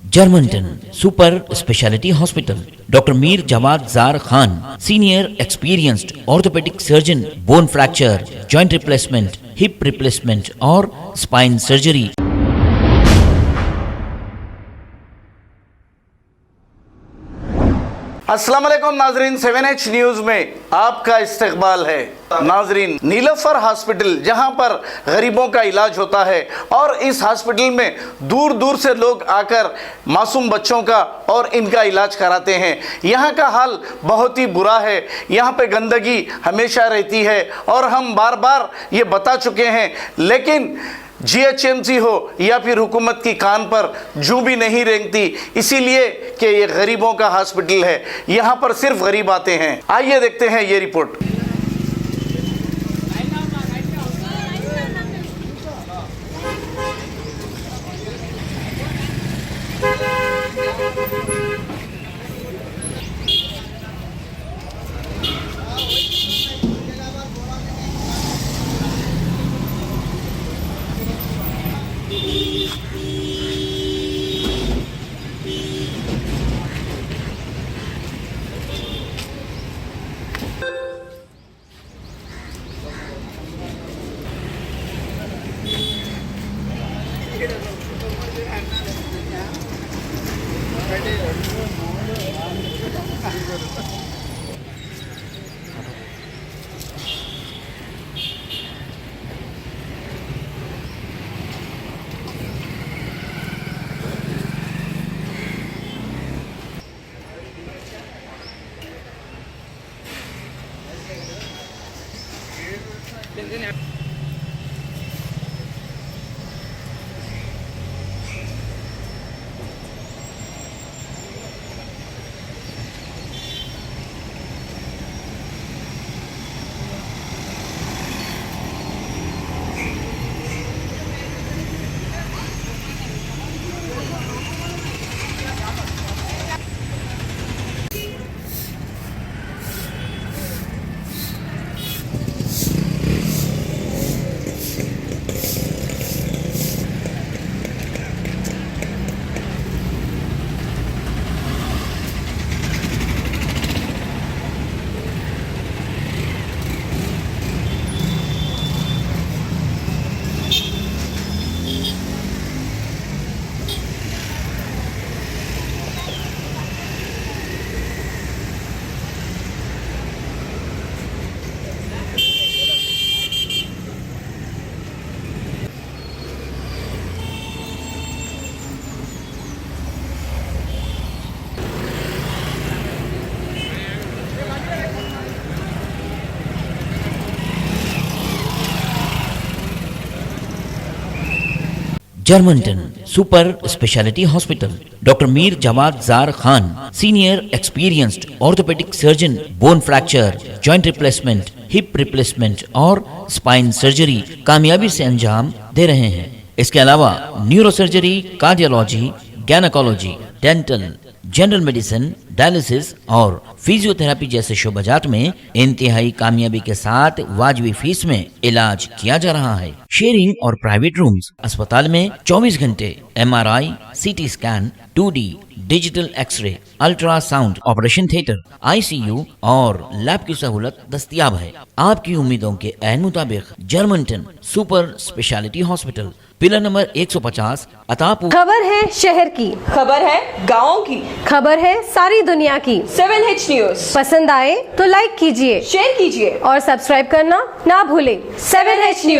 Germanton super speciality hospital, doctor Mir Jawad Zar Khan, senior experienced orthopaedic surgeon, bone fracture, joint replacement, hip replacement और spine surgery. अस्सलाम वालेकुम नाजरीन, 7H news में आपका इस्तकबाल है। नाजरीन, नीलोफर हॉस्पिटल जहां पर गरीबों का इलाज होता है और इस हॉस्पिटल में दूर दूर से लोग आकर मासूम बच्चों का और इनका इलाज कराते हैं। यहां का हाल बहुत ही बुरा है, यहां पे गंदगी हमेशा रहती है और हम बार बार ये बता चुके हैं, लेकिन GHMC हो या फिर हुकूमत की कान पर जू भी नहीं रेंगती, इसीलिए कि ये गरीबों का हॉस्पिटल है, यहाँ पर सिर्फ गरीब आते हैं। आइए देखते हैं ये report. Germanton super speciality hospital, doctor Mir Jawad Zar Khan, senior experienced orthopaedic surgeon, bone fracture, joint replacement, hip replacement और स्पाइन सर्जरी कामयाबी से अंजाम दे रहे हैं। इसके अलावा neuro surgery, cardiology, gynaecology, dental, general medicine, dialysis और फिजियोथेरेपी जैसे शोबाजात में इंतहाई कामयाबी के साथ वाजबी फीस में इलाज किया जा रहा है। शेयरिंग और प्राइवेट रूम्स, अस्पताल में 24 घंटे MRI, CT scan, 2D digital x ray, ultrasound, operation theatre, ICU और लैब की सहूलत दस्तयाब है। आपकी उम्मीदों के ऐन मुताबिक Germanton super speciality hospital, pillar number 150, Attapur. खबर है शहर की, खबर है गाँव की, खबर है सारी दुनिया की। 7H न्यूज़ पसंद आए तो लाइक कीजिए, शेयर कीजिए और सब्सक्राइब करना ना भूलें। 7H news.